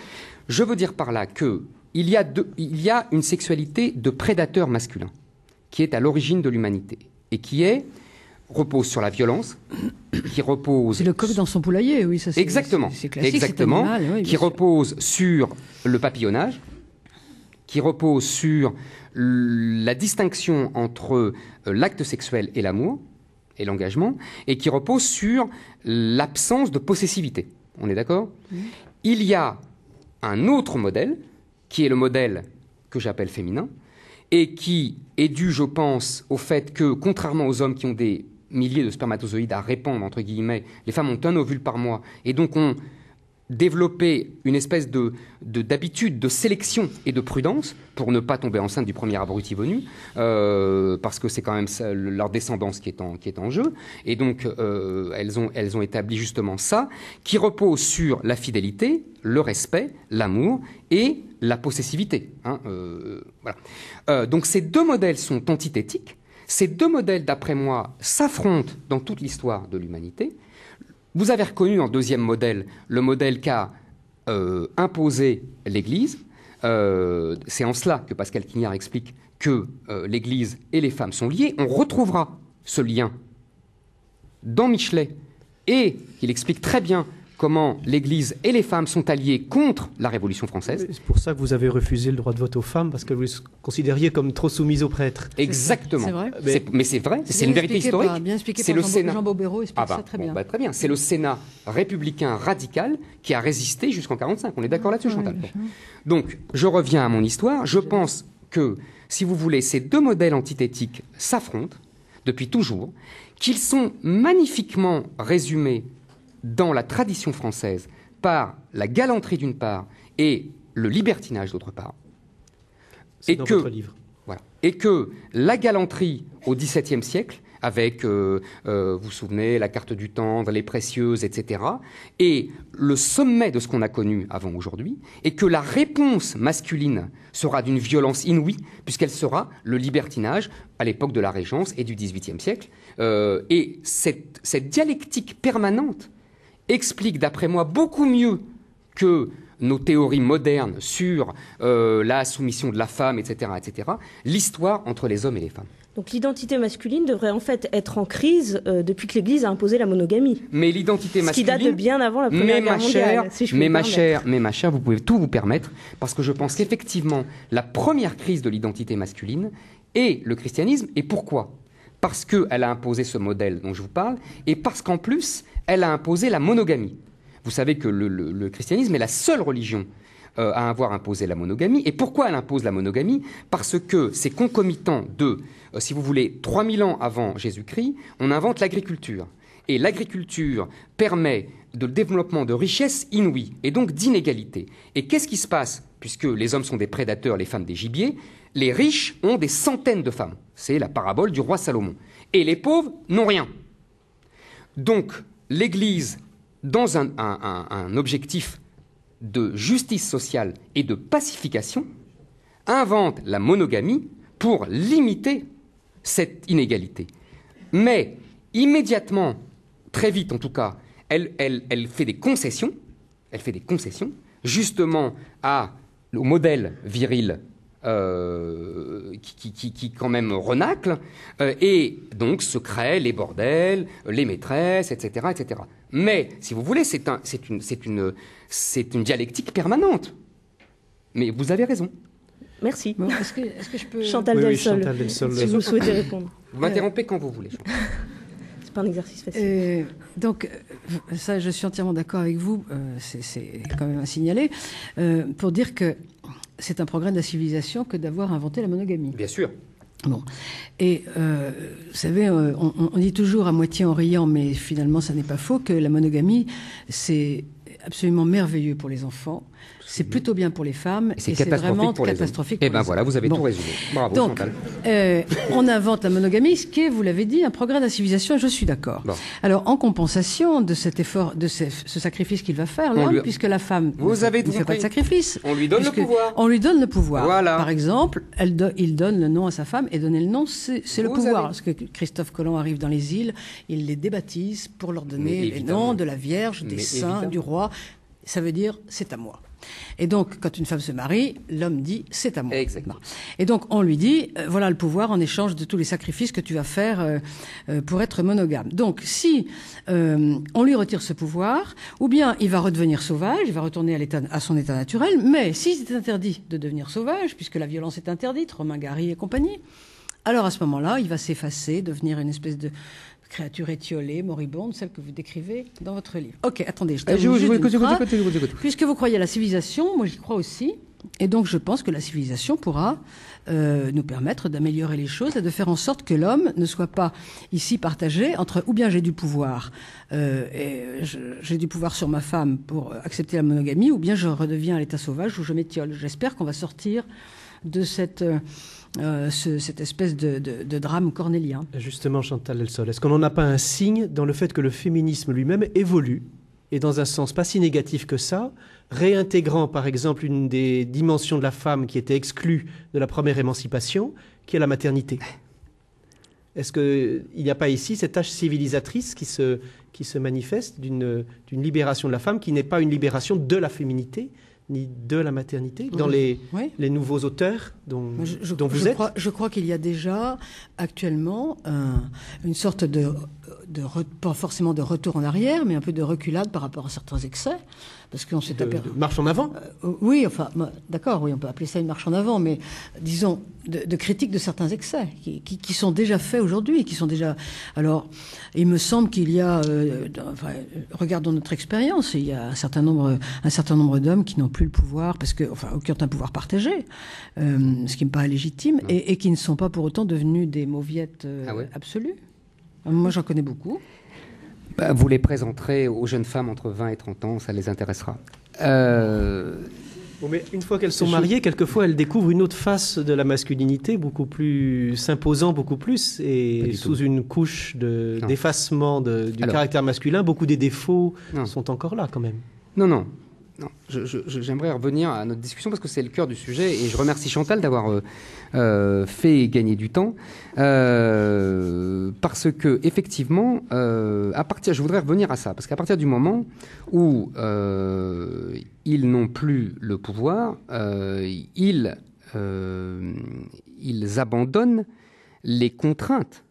Je veux dire par là qu'il y a une sexualité de prédateur masculin qui est à l'origine de l'humanité et qui repose sur la violence, qui repose... C'est le coq dans son poulailler, oui, ça c'est... Exactement, c'est classique, exactement, cet animal, oui, qui repose sur le papillonnage, qui repose sur la distinction entre l'acte sexuel et l'amour, et l'engagement, et qui repose sur l'absence de possessivité. On est d'accord ? Il y a un autre modèle, qui est le modèle que j'appelle féminin, et qui est dû, je pense, au fait que, contrairement aux hommes qui ont des milliers de spermatozoïdes à répandre, entre guillemets, les femmes ont un ovule par mois, et donc ont développé une espèce d'habitude de sélection et de prudence pour ne pas tomber enceinte du premier abruti venu, parce que c'est quand même leur descendance qui est en jeu. Et donc, elles ont établi justement ça, qui repose sur la fidélité, le respect, l'amour et la possessivité. Hein, voilà. Donc, ces deux modèles sont antithétiques. Ces deux modèles, d'après moi, s'affrontent dans toute l'histoire de l'humanité. Vous avez reconnu en deuxième modèle le modèle qu'a imposé l'Église. C'est en cela que Pascal Quignard explique que l'Église et les femmes sont liées. On retrouvera ce lien dans Michelet et il explique très bien comment l'Église et les femmes sont alliées contre la Révolution française. C'est pour ça que vous avez refusé le droit de vote aux femmes, parce que vous les considériez comme trop soumises aux prêtres. Exactement. C'est vrai. Mais c'est vrai, c'est une vérité historique. Bien expliqué c'est par le Sénat. Jean Bobéro explique ça très bien. Très bien. C'est le Sénat républicain radical qui a résisté jusqu'en 1945. On est d'accord là-dessus, Chantal ? Donc, je reviens à mon histoire. Je pense que, si vous voulez, ces deux modèles antithétiques s'affrontent depuis toujours, qu'ils sont magnifiquement résumés dans la tradition française par la galanterie d'une part et le libertinage d'autre part. C'est dans votre livre. Voilà. Et que la galanterie au XVIIe siècle, avec, vous vous souvenez, la carte du tendre, les précieuses, etc., est le sommet de ce qu'on a connu avant aujourd'hui, et que la réponse masculine sera d'une violence inouïe, puisqu'elle sera le libertinage à l'époque de la Régence et du XVIIIe siècle. Et cette dialectique permanente explique, d'après moi, beaucoup mieux que nos théories modernes sur la soumission de la femme, etc., l'histoire entre les hommes et les femmes. Donc l'identité masculine devrait en fait être en crise depuis que l'Église a imposé la monogamie. Mais l'identité masculine... Ce qui date de bien avant la Première Guerre mondiale, si je puis me permettre. Mais ma chère, vous pouvez tout vous permettre, parce que je pense qu'effectivement, la première crise de l'identité masculine est le christianisme. Et pourquoi ? Parce qu'elle a imposé ce modèle dont je vous parle, et parce qu'en plus, elle a imposé la monogamie. Vous savez que le christianisme est la seule religion à avoir imposé la monogamie. Et pourquoi elle impose la monogamie ? Parce que c'est concomitant de, si vous voulez, 3000 ans avant Jésus-Christ, on invente l'agriculture. Et l'agriculture permet le développement de richesses inouïes, et donc d'inégalités. Et qu'est-ce qui se passe ? Puisque les hommes sont des prédateurs, les femmes des gibiers, les riches ont des centaines de femmes. C'est la parabole du roi Salomon. Et les pauvres n'ont rien. Donc, l'Église, dans un objectif de justice sociale et de pacification, invente la monogamie pour limiter cette inégalité. Mais immédiatement, très vite en tout cas, elle fait des concessions. Elle fait des concessions, justement au modèle viril qui quand même renacle, et donc se créent les bordels, les maîtresses, etc., etc. Mais, si vous voulez, c'est une dialectique permanente. Mais vous avez raison. Merci. Bon, est-ce que je peux... Chantal Delsol, si vous souhaitez répondre. Vous m'interrompez quand vous voulez. C'est pas un exercice facile. Donc, ça, je suis entièrement d'accord avec vous. C'est quand même à signaler. Pour dire que c'est un progrès de la civilisation que d'avoir inventé la monogamie. Bien sûr. Bon. Et vous savez, on dit toujours à moitié en riant, mais finalement, ça n'est pas faux, que la monogamie, c'est absolument merveilleux pour les enfants. C'est plutôt bien pour les femmes. Et c'est vraiment pour catastrophique les pour les hommes. Eh bien voilà, vous avez tout résumé. Bravo, donc, Chantal. On invente la monogamie, ce qui est, vous l'avez dit, un progrès de la civilisation, et je suis d'accord. Bon. Alors, en compensation de cet effort, de ce sacrifice qu'il va faire, l'homme, puisque la femme ne fait pas de sacrifice. On lui donne le pouvoir. On lui donne le pouvoir. Voilà. Par exemple, il donne le nom à sa femme, et donner le nom, c'est le pouvoir. Parce que Christophe Colomb arrive dans les îles, il les débaptise pour leur donner les noms de la Vierge, des saints, du roi. Ça veut dire, c'est à moi. Et donc, quand une femme se marie, l'homme dit « c'est à moi ». Exactement. Et donc, on lui dit « voilà le pouvoir en échange de tous les sacrifices que tu vas faire pour être monogame ». Donc, si on lui retire ce pouvoir, ou bien il va redevenir sauvage, il va retourner à son état naturel, mais si c'est interdit de devenir sauvage, puisque la violence est interdite, Romain Gary et compagnie, alors à ce moment-là, il va s'effacer, devenir une espèce de créature étiolée, moribonde, celle que vous décrivez dans votre livre. Ok, attendez, je vous écoute. Puisque vous croyez à la civilisation, moi j'y crois aussi, et donc je pense que la civilisation pourra nous permettre d'améliorer les choses et de faire en sorte que l'homme ne soit pas ici partagé entre ou bien j'ai du pouvoir, j'ai du pouvoir sur ma femme pour accepter la monogamie, ou bien je redeviens à l'état sauvage où je m'étiole. J'espère qu'on va sortir de cette espèce de drame cornélien. Justement, Chantal Delsol, est-ce qu'on n'en a pas un signe dans le fait que le féminisme lui-même évolue, et dans un sens pas si négatif que ça, réintégrant par exemple une des dimensions de la femme qui était exclue de la première émancipation, qui est la maternité? Est-ce qu'il n'y a pas ici cette tâche civilisatrice qui se manifeste d'une libération de la femme, qui n'est pas une libération de la féminité, ni de la maternité, dans les nouveaux auteurs dont vous êtes? Je crois qu'il y a déjà actuellement une sorte pas forcément de retour en arrière, mais un peu de reculade par rapport à certains excès. Parce qu'on s'est de marche en avant. Oui, enfin, d'accord, oui, on peut appeler ça une marche en avant, mais disons de critique de certains excès qui sont déjà faits aujourd'hui, qui sont déjà. Alors, il me semble qu'il y a, regardons notre expérience, il y a un certain nombre d'hommes qui n'ont plus le pouvoir qui ont un pouvoir partagé, ce qui me paraît légitime, et qui ne sont pas pour autant devenus des mauviettes absolues. Moi, j'en connais beaucoup. Vous les présenterez aux jeunes femmes entre 20 et 30 ans, ça les intéressera. Bon, mais une fois qu'elles sont mariées, quelquefois elles découvrent une autre face de la masculinité, beaucoup plus s'imposant, beaucoup plus, et sous une couche d'effacement du caractère masculin, beaucoup des défauts sont encore là quand même. Non. J'aimerais revenir à notre discussion parce que c'est le cœur du sujet, et je remercie Chantal d'avoir fait gagner du temps parce que effectivement, je voudrais revenir à ça parce qu'à partir du moment où ils n'ont plus le pouvoir, ils abandonnent les contraintes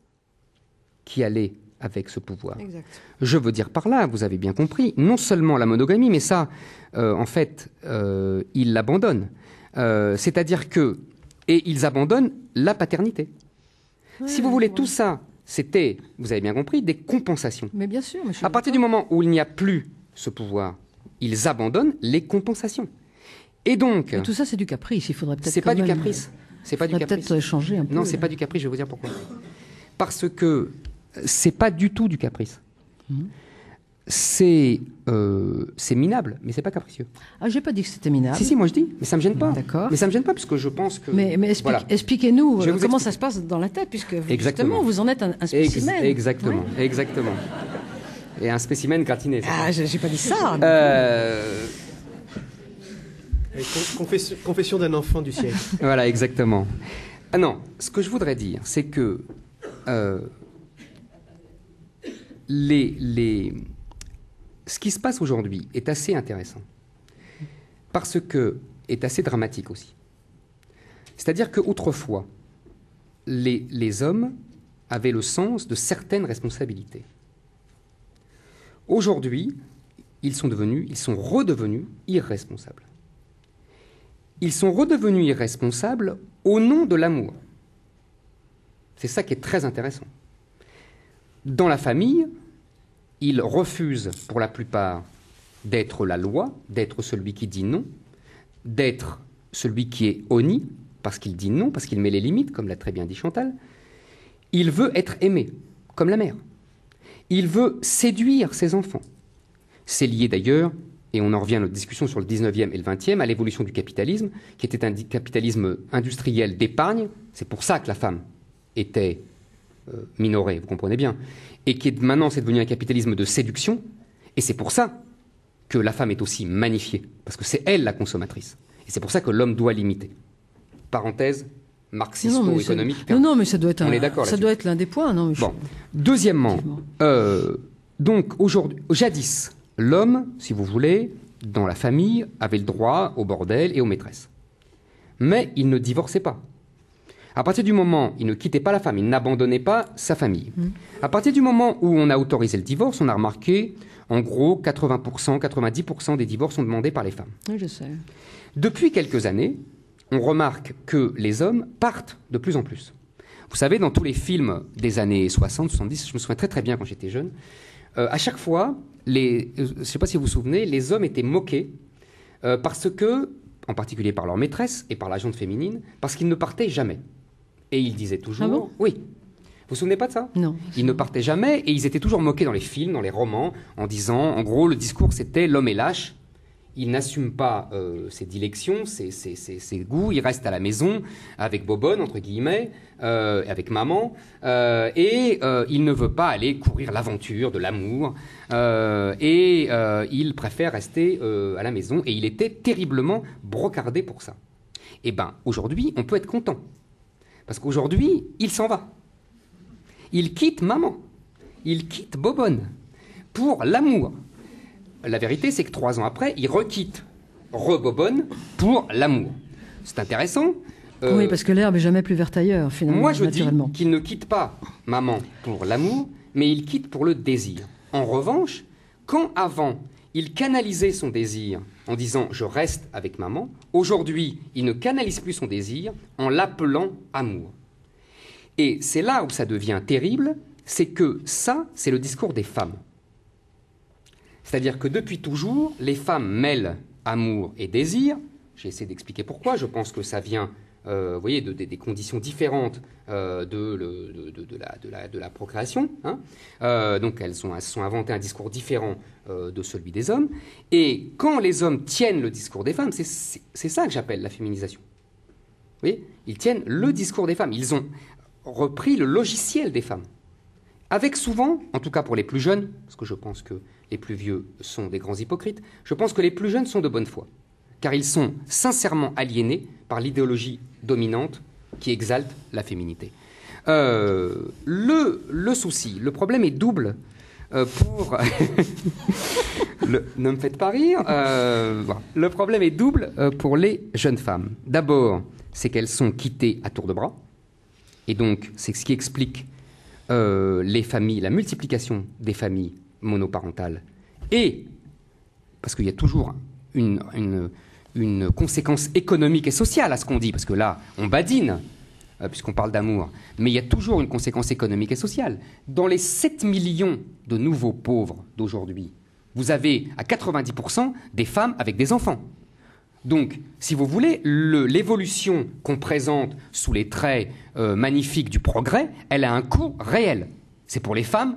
qui allaient avec ce pouvoir. Exact. Je veux dire par là, vous avez bien compris, non seulement la monogamie, mais ça, en fait, ils l'abandonnent. C'est-à-dire que... Et ils abandonnent la paternité. Si vous voulez, tout ça, c'était, vous avez bien compris, des compensations. Mais bien sûr. Mais je suis À partir du moment où il n'y a plus ce pouvoir, ils abandonnent les compensations. Et donc... Et tout ça, c'est du caprice. Il faudrait peut-être... C'est pas du caprice. C'est pas du caprice. Peut-être changer un peu. Non, c'est pas du caprice, je vais vous dire pourquoi. Parce que c'est pas du tout du caprice. C'est minable, mais c'est pas capricieux. Ah, j'ai pas dit que c'était minable. Si, moi je dis, mais ça me gêne pas. D'accord. Mais ça me gêne pas parce que je pense que... Mais voilà. expliquez-nous Je vais vous comment expliquer. ça se passe dans la tête, puisque Exactement. justement, vous en êtes un spécimen. Exactement, Ouais. exactement. Et un spécimen gratiné. ça. Ah, j'ai pas dit ça. Confession d'un enfant du siècle. Voilà, exactement. Ah non, ce que je voudrais dire, c'est que ce qui se passe aujourd'hui est assez intéressant, parce que est assez dramatique aussi. C'est-à-dire qu'autrefois, les hommes avaient le sens de certaines responsabilités. Aujourd'hui, ils sont redevenus irresponsables. Ils sont redevenus irresponsables au nom de l'amour. C'est ça qui est très intéressant. Dans la famille, ils refusent pour la plupart d'être la loi, d'être celui qui dit non, d'être celui qui est honni, parce qu'il dit non, parce qu'il met les limites, comme l'a très bien dit Chantal. Il veut être aimé, comme la mère. Il veut séduire ses enfants. C'est lié d'ailleurs, et on en revient à notre discussion sur le 19e et le 20e, à l'évolution du capitalisme, qui était un capitalisme industriel d'épargne. C'est pour ça que la femme était minorée, vous comprenez bien. Et qui maintenant, c'est devenu un capitalisme de séduction. Et c'est pour ça que la femme est aussi magnifiée, parce que c'est elle la consommatrice. Et c'est pour ça que l'homme doit l'imiter. Parenthèse marxisto-économique. Non, mais ça doit être on est d'accord ça doit être l'un des points. Non, mais bon. Deuxièmement, donc aujourd'hui, jadis, l'homme, si vous voulez, dans la famille, avait le droit au bordel et aux maîtresses. Mais il ne divorçait pas. À partir du moment où il ne quittait pas la femme, il n'abandonnait pas sa famille. À partir du moment où on a autorisé le divorce, on a remarqué, en gros, 80%, 90% des divorces sont demandés par les femmes. Oui, je sais. Depuis quelques années, on remarque que les hommes partent de plus en plus. Vous savez, dans tous les films des années 60, 70, je me souviens très très bien quand j'étais jeune, à chaque fois, je ne sais pas si vous vous souvenez, les hommes étaient moqués parce que, en particulier par leur maîtresse et par la gente féminine, parce qu'ils ne partaient jamais. Et ils disaient toujours... Ah bon ? Oui. Vous vous souvenez pas de ça ? Non. Ils ne partaient jamais et ils étaient toujours moqués dans les films, dans les romans, en disant, en gros, le discours c'était l'homme est lâche, il n'assume pas ses dilections, ses goûts, il reste à la maison avec Bobonne, entre guillemets, avec maman, et il ne veut pas aller courir l'aventure de l'amour, et il préfère rester à la maison, et il était terriblement brocardé pour ça. Eh bien, aujourd'hui, on peut être content, parce qu'aujourd'hui, il s'en va. Il quitte maman, il quitte Bobonne, pour l'amour. La vérité, c'est que 3 ans après, il requitte Rebobonne pour l'amour. C'est intéressant. Oui, parce que l'herbe est jamais plus verte ailleurs, finalement. Moi, je dis naturellement. qu'il ne quitte pas maman pour l'amour, mais il quitte pour le désir. En revanche, quand avant, il canalisait son désir en disant « je reste avec maman », aujourd'hui, il ne canalise plus son désir en l'appelant amour. Et c'est là où ça devient terrible, c'est que ça, c'est le discours des femmes. C'est-à-dire que depuis toujours, les femmes mêlent amour et désir. J'ai essayé d'expliquer pourquoi. Je pense que ça vient, vous voyez, des conditions différentes de la procréation. Hein. Donc elles se sont inventées un discours différent de celui des hommes. Et quand les hommes tiennent le discours des femmes, c'est ça que j'appelle la féminisation. Vous voyez, ils tiennent le discours des femmes. Ils ont repris le logiciel des femmes. Avec souvent, en tout cas pour les plus jeunes, parce que je pense que les plus vieux sont des grands hypocrites, je pense que les plus jeunes sont de bonne foi, car ils sont sincèrement aliénés par l'idéologie dominante qui exalte la féminité. Le souci, le problème est double pour... ne me faites pas rire. Bon. Le problème est double pour les jeunes femmes. D'abord, c'est qu'elles sont quittées à tour de bras. Et donc, c'est ce qui explique les familles, la multiplication des familles monoparentales. Et, parce qu'il y a toujours une conséquence économique et sociale à ce qu'on dit, parce que là, on badine, puisqu'on parle d'amour, mais il y a toujours une conséquence économique et sociale. Dans les 7 millions de nouveaux pauvres d'aujourd'hui, vous avez à 90% des femmes avec des enfants. Donc, si vous voulez, l'évolution qu'on présente sous les traits magnifiques du progrès, elle a un coût réel. C'est pour les femmes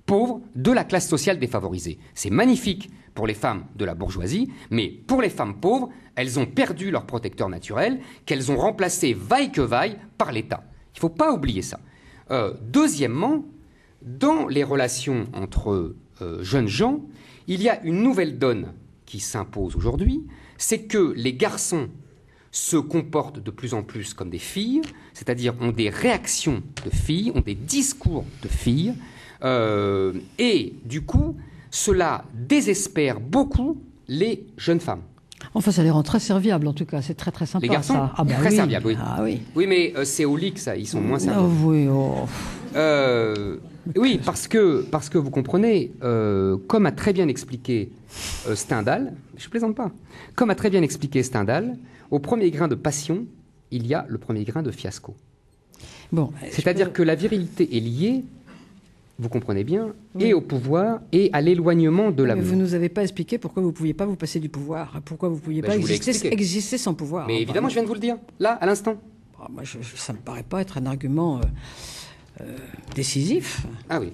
pauvres de la classe sociale défavorisée. C'est magnifique pour les femmes de la bourgeoisie, mais pour les femmes pauvres, elles ont perdu leur protecteur naturel, qu'elles ont remplacé vaille que vaille par l'État. Il ne faut pas oublier ça. Deuxièmement, dans les relations entre jeunes gens, il y a une nouvelle donne qui s'impose aujourd'hui, c'est que les garçons se comportent de plus en plus comme des filles, c'est-à-dire ont des réactions de filles, ont des discours de filles, et du coup, cela désespère beaucoup les jeunes femmes. Enfin, ça les rend très serviables, en tout cas. C'est très, très sympa, les garçons, ça. Ah, bah, très oui. serviables, oui. Ah, oui. Oui, mais c'est au lit que ça, ils sont moins serviables. Oh, oui, oh. Oui, parce que vous comprenez, comme a très bien expliqué Stendhal, je ne plaisante pas, comme a très bien expliqué Stendhal, au premier grain de passion, il y a le premier grain de fiasco. Bon, c'est-à-dire que la virilité est liée, vous comprenez bien, et au pouvoir et à l'éloignement de l'amour. Mais vous ne nous avez pas expliqué pourquoi vous ne pouviez pas vous passer du pouvoir, pourquoi vous ne pouviez pas exister sans pouvoir. Mais évidemment, je viens de vous le dire, là, à l'instant. Moi, ça ne me paraît pas être un argument décisif. Ah oui.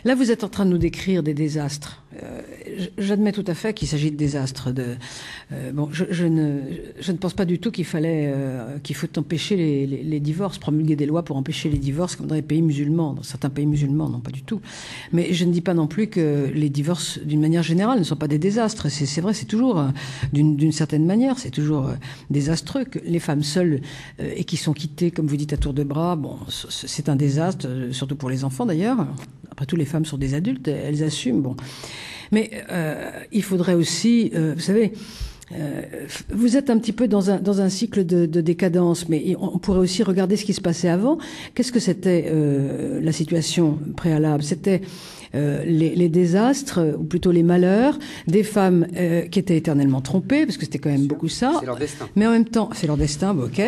Là, vous êtes en train de nous décrire des désastres. J'admets tout à fait qu'il s'agit de désastres. Bon, je ne pense pas du tout qu'il faut empêcher les divorces, promulguer des lois pour empêcher les divorces comme dans les pays musulmans, dans certains pays musulmans, non pas du tout. Mais je ne dis pas non plus que les divorces, d'une manière générale, ne sont pas des désastres. C'est vrai, c'est toujours, d'une certaine manière, c'est toujours désastreux que les femmes seules et qui sont quittées, comme vous dites, à tour de bras. Bon, c'est un désastre, surtout pour les enfants d'ailleurs. Après tout, les femmes sont des adultes, elles assument. Bon. Mais il faudrait aussi, vous savez, vous êtes un petit peu dans un cycle de décadence, mais on pourrait aussi regarder ce qui se passait avant. Qu'est-ce que c'était la situation préalable? C'était les désastres, ou plutôt les malheurs, des femmes qui étaient éternellement trompées, parce que c'était quand même beaucoup ça. C'est leur destin. Mais en même temps, c'est leur destin, ok.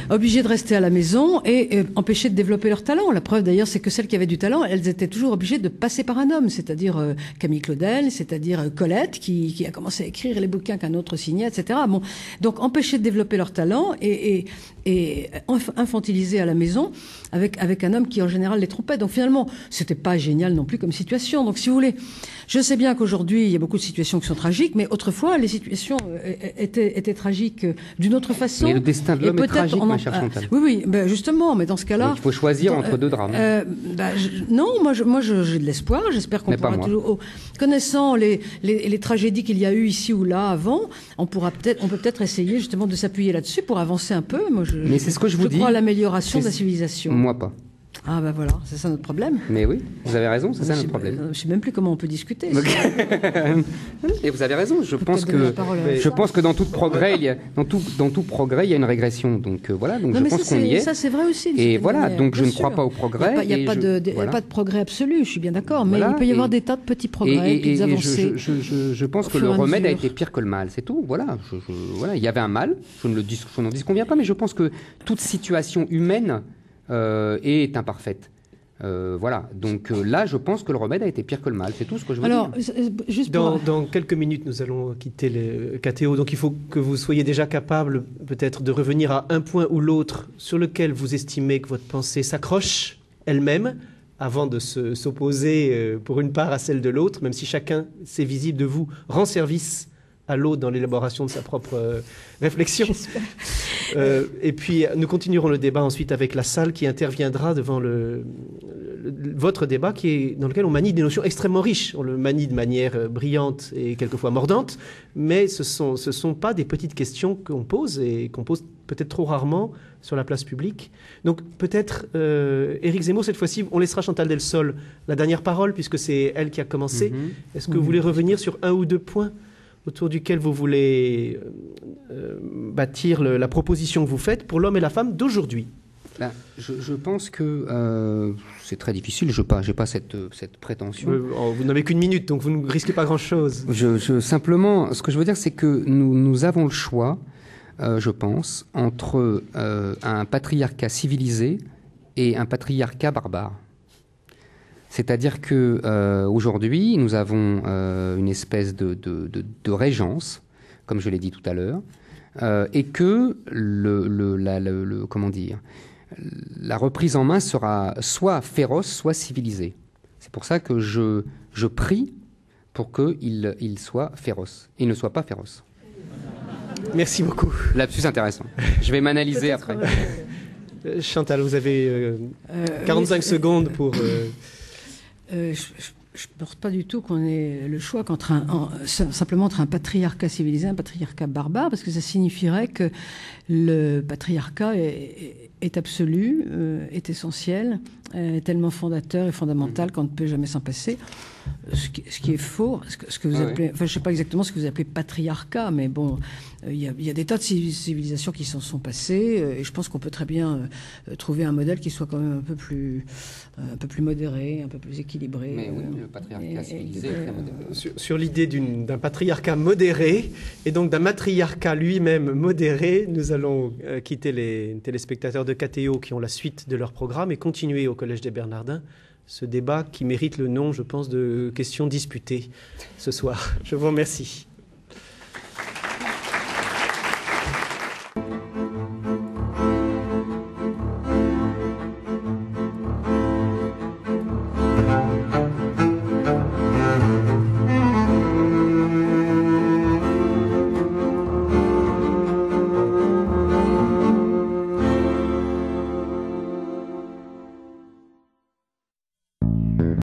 Obligées de rester à la maison et empêchées de développer leur talent. La preuve d'ailleurs, c'est que celles qui avaient du talent, elles étaient toujours obligées de passer par un homme, c'est-à-dire Camille Claudel, c'est-à-dire Colette, qui a commencé à écrire les bouquins qu'un autre signait, etc. Bon, donc empêchées de développer leur talent et infantilisées à la maison avec un homme qui en général les trompait. Donc finalement, c'était pas génial non plus comme situation. Donc si vous voulez, je sais bien qu'aujourd'hui il y a beaucoup de situations qui sont tragiques, mais autrefois les situations étaient tragiques d'une autre façon. Mais le destin de l'homme est tragique, ma chère Chantal. Oui, ben justement, mais dans ce cas-là, donc, il faut choisir entre deux drames. Non, moi j'ai de l'espoir. J'espère qu'on pourra toujours, connaissant les tragédies qu'il y a eu ici ou là avant, on peut peut-être essayer justement de s'appuyer là-dessus pour avancer un peu. Moi, mais c'est ce que je vous dis. Je crois à l'amélioration de la civilisation. Moi pas. Ah ben voilà, c'est ça notre problème. Mais oui, vous avez raison, c'est ça notre problème. Je ne sais même plus comment on peut discuter. Et vous avez raison, je pense que dans tout progrès, il y a une régression. Donc voilà, donc non, je pense qu'on y est. Ça c'est vrai aussi. Et voilà, manière. donc je Bien ne crois sûr. pas au progrès. Il n'y a, pas de progrès absolu, je suis bien d'accord, mais voilà, il peut y avoir des tas de petits progrès, petites avancées. Je pense que le remède a été pire que le mal, c'est tout. Voilà, voilà, il y avait un mal, je n'en disconviens pas, mais je pense que toute situation humaine est imparfaite. Voilà, donc là je pense que le remède a été pire que le mal, c'est tout ce que je veux dire. Juste dans quelques minutes nous allons quitter le KTO, donc il faut que vous soyez déjà capable peut-être de revenir à un point ou l'autre sur lequel vous estimez que votre pensée s'accroche elle-même avant de s'opposer pour une part à celle de l'autre, même si chacun, c'est visible de vous, rend service à l'autre dans l'élaboration de sa propre réflexion. Et puis, nous continuerons le débat ensuite avec la salle qui interviendra devant votre débat dans lequel on manie des notions extrêmement riches. On le manie de manière brillante et quelquefois mordante, mais ce sont pas des petites questions qu'on pose et qu'on pose peut-être trop rarement sur la place publique. Donc peut-être, Éric Zemmour, cette fois-ci, on laissera Chantal Delsol la dernière parole puisque c'est elle qui a commencé. Est-ce que vous voulez revenir sur un ou deux points autour duquel vous voulez bâtir la proposition que vous faites pour l'homme et la femme d'aujourd'hui? Je pense que c'est très difficile. Je n'ai pas cette prétention. Vous n'avez qu'une minute, donc vous ne risquez pas grand-chose. Simplement, ce que je veux dire, c'est que nous avons le choix, je pense, entre un patriarcat civilisé et un patriarcat barbare. C'est-à-dire que aujourd'hui, nous avons une espèce de régence, comme je l'ai dit tout à l'heure, et que comment dire, la reprise en main sera soit féroce, soit civilisée. C'est pour ça que je prie pour qu'il soit féroce. Il ne soit pas féroce. Merci beaucoup. Lapsus intéressant. Je vais m'analyser après. Chantal, vous avez 45 secondes pour... Je ne pense pas du tout qu'on ait le choix simplement entre un patriarcat civilisé et un patriarcat barbare, parce que ça signifierait que le patriarcat est absolu, est essentiel, est tellement fondateur et fondamental qu'on ne peut jamais s'en passer. Ce qui est faux, ce que vous appelez, enfin, je ne sais pas exactement ce que vous appelez patriarcat, mais bon, il y a des tas de civilisations qui s'en sont passées, et je pense qu'on peut très bien trouver un modèle qui soit quand même un peu plus modéré, un peu plus équilibré. Mais oui, le patriarcat civilisé est très modéré. Sur l'idée d'un patriarcat modéré, et donc d'un matriarcat lui-même modéré, nous allons quitter les téléspectateurs de KTO qui ont la suite de leur programme et continuer au Collège des Bernardins ce débat qui mérite le nom, je pense, de questions disputées ce soir. Je vous remercie.